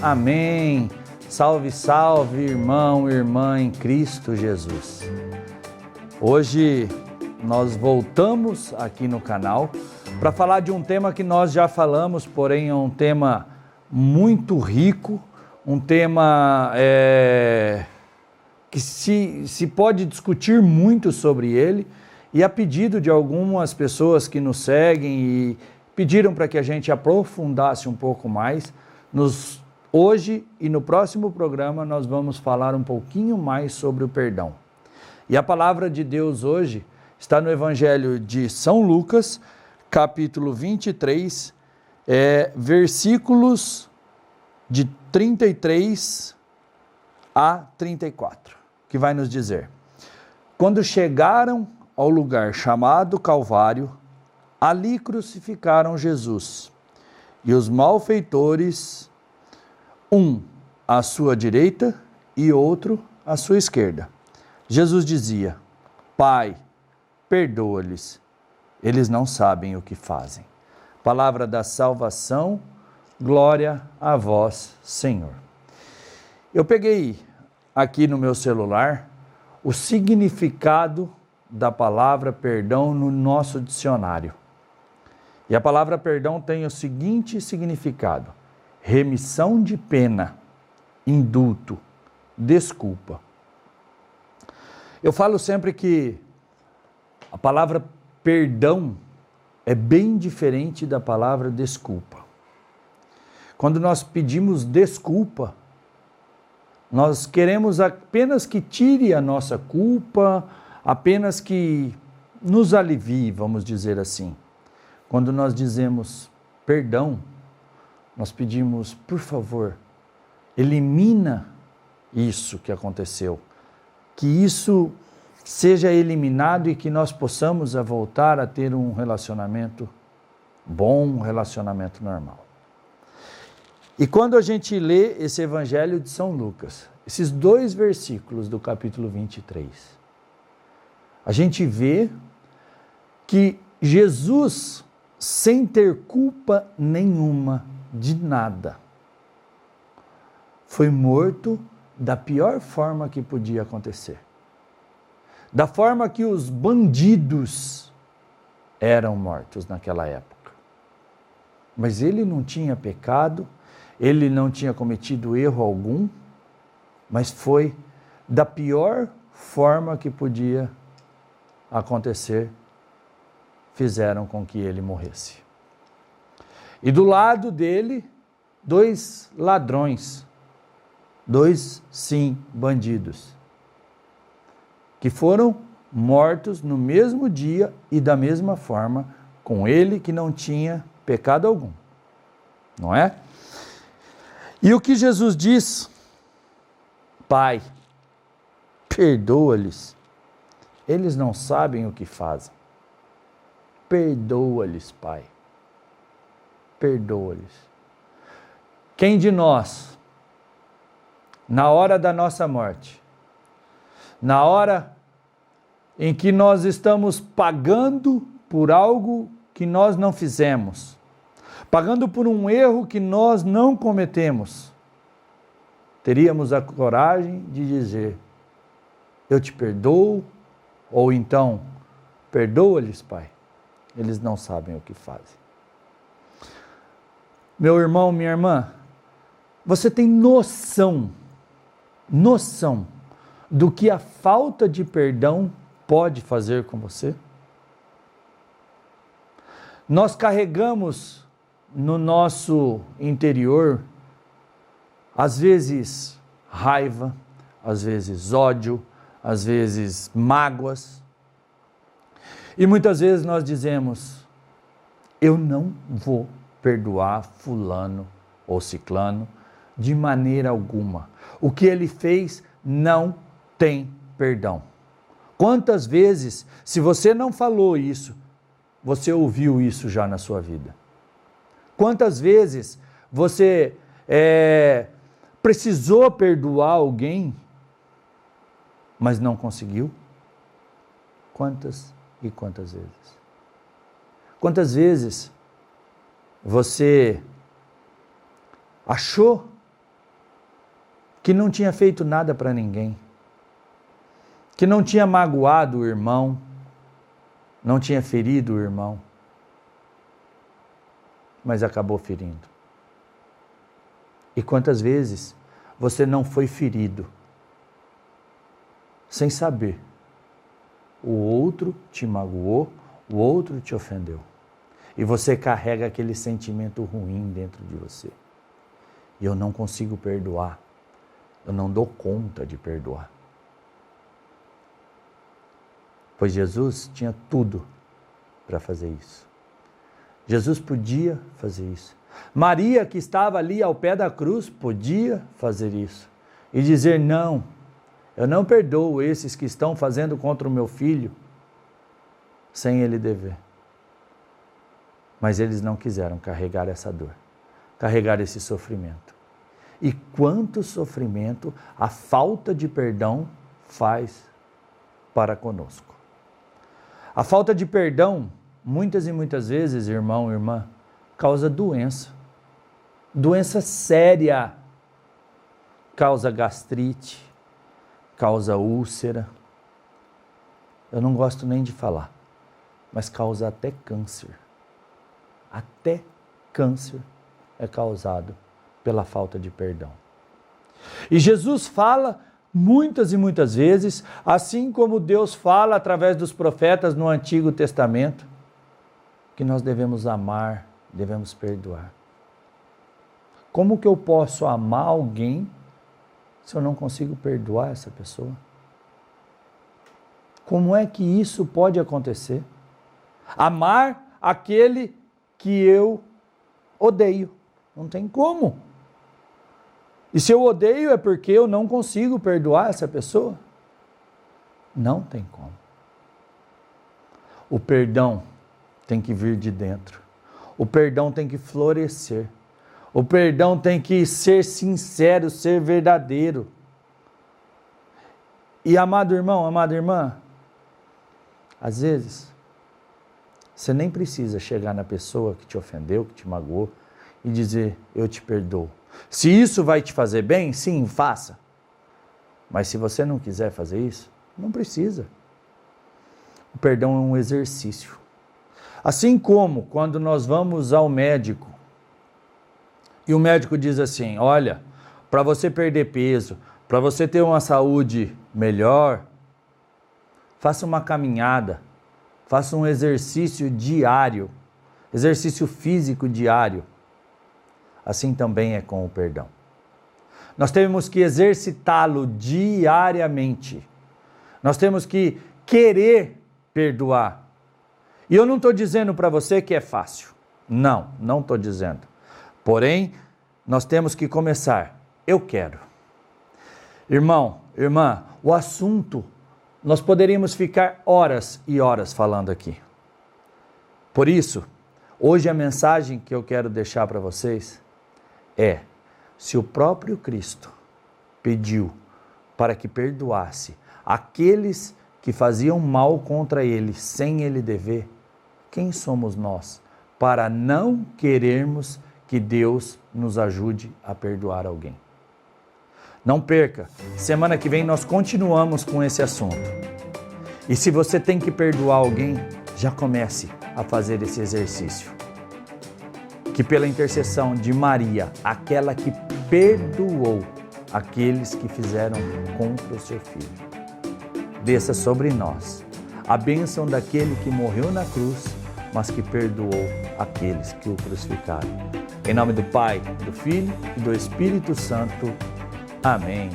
Amém. Salve, salve, irmão, irmã em Cristo Jesus. Hoje nós voltamos aqui no canal para falar de um tema que nós já falamos, porém é um tema muito rico, um tema que se pode discutir muito sobre ele, e a pedido de algumas pessoas que nos seguem e pediram para que a gente aprofundasse um pouco mais. Hoje e no próximo programa nós vamos falar um pouquinho mais sobre o perdão. E a palavra de Deus hoje está no Evangelho de São Lucas, capítulo 23, versículos de 33 a 34, que vai nos dizer: quando chegaram ao lugar chamado Calvário, ali crucificaram Jesus, e os malfeitores, um à sua direita e outro à sua esquerda. Jesus dizia: Pai, perdoa-lhes, eles não sabem o que fazem. Palavra da salvação, glória a vós, Senhor. Eu peguei aqui no meu celular o significado da palavra perdão no nosso dicionário. E a palavra perdão tem o seguinte significado: remissão de pena, indulto, desculpa. Eu falo sempre que a palavra perdão é bem diferente da palavra desculpa. Quando nós pedimos desculpa, nós queremos apenas que tire a nossa culpa, apenas que nos alivie, vamos dizer assim. Quando nós dizemos perdão, nós pedimos, por favor, elimina isso que aconteceu, que isso seja eliminado e que nós possamos voltar a ter um relacionamento bom, um relacionamento normal. E quando a gente lê esse Evangelho de São Lucas, esses 2 versículos do capítulo 23, a gente vê que Jesus, sem ter culpa nenhuma de nada, foi morto da pior forma que podia acontecer. Da forma que os bandidos eram mortos naquela época. Mas ele não tinha pecado, ele não tinha cometido erro algum, mas foi da pior forma que podia acontecer, fizeram com que ele morresse. E do lado dele, 2 ladrões, 2, sim, bandidos, que foram mortos no mesmo dia e da mesma forma, com ele que não tinha pecado algum, não é? E o que Jesus diz? Pai, perdoa-lhes, eles não sabem o que fazem. Perdoa-lhes, Pai. Perdoa-lhes. Quem de nós, na hora da nossa morte, na hora em que nós estamos pagando por algo que nós não fizemos, pagando por um erro que nós não cometemos, teríamos a coragem de dizer: eu te perdoo, ou então, perdoa-lhes, Pai, eles não sabem o que fazem. Meu irmão, minha irmã, você tem noção do que a falta de perdão pode fazer com você? Nós carregamos no nosso interior, às vezes raiva, às vezes ódio, às vezes mágoas. E muitas vezes nós dizemos: eu não vou perdoar fulano ou ciclano de maneira alguma. O que ele fez não tem perdão. Quantas vezes, se você não falou isso, você ouviu isso já na sua vida? Quantas vezes você precisou perdoar alguém, mas não conseguiu? Quantas e quantas vezes? Quantas vezes você achou que não tinha feito nada para ninguém, que não tinha magoado o irmão, não tinha ferido o irmão, mas acabou ferindo. E quantas vezes você não foi ferido sem saber? O outro te magoou, o outro te ofendeu. E você carrega aquele sentimento ruim dentro de você. E eu não consigo perdoar. Eu não dou conta de perdoar. Pois Jesus tinha tudo para fazer isso. Jesus podia fazer isso. Maria, que estava ali ao pé da cruz, podia fazer isso. E dizer, não, eu não perdoo esses que estão fazendo contra o meu filho, sem ele dever. Mas eles não quiseram carregar essa dor, carregar esse sofrimento. E quanto sofrimento a falta de perdão faz para conosco. A falta de perdão, muitas e muitas vezes, irmão, irmã, causa doença. Doença séria. Causa gastrite, causa úlcera. Eu não gosto nem de falar, mas causa até câncer. Até câncer é causado pela falta de perdão. E Jesus fala muitas e muitas vezes, assim como Deus fala através dos profetas no Antigo Testamento, que nós devemos amar, devemos perdoar. Como que eu posso amar alguém se eu não consigo perdoar essa pessoa? Como é que isso pode acontecer? Amar aquele que eu odeio. Não tem como. E se eu odeio é porque eu não consigo perdoar essa pessoa? Não tem como. O perdão tem que vir de dentro. O perdão tem que florescer. O perdão tem que ser sincero, ser verdadeiro. E amado irmão, amada irmã, às vezes, você nem precisa chegar na pessoa que te ofendeu, que te magoou, e dizer, eu te perdoo. Se isso vai te fazer bem, sim, faça. Mas se você não quiser fazer isso, não precisa. O perdão é um exercício. Assim como quando nós vamos ao médico, e o médico diz assim, olha, para você perder peso, para você ter uma saúde melhor, faça uma caminhada, faça um exercício diário, exercício físico diário. Assim também é com o perdão. Nós temos que exercitá-lo diariamente. Nós temos que querer perdoar. E eu não estou dizendo para você que é fácil. Não, não estou dizendo. Porém, nós temos que começar. Eu quero. Irmão, irmã, o assunto, nós poderíamos ficar horas e horas falando aqui. Por isso, hoje a mensagem que eu quero deixar para vocês é, se o próprio Cristo pediu para que perdoasse aqueles que faziam mal contra ele sem ele dever, quem somos nós para não querermos que Deus nos ajude a perdoar alguém? Não perca, semana que vem nós continuamos com esse assunto. E se você tem que perdoar alguém, já comece a fazer esse exercício. Que pela intercessão de Maria, aquela que perdoou aqueles que fizeram contra o seu filho, desça sobre nós a bênção daquele que morreu na cruz, mas que perdoou aqueles que o crucificaram. Em nome do Pai, do Filho e do Espírito Santo. Amém.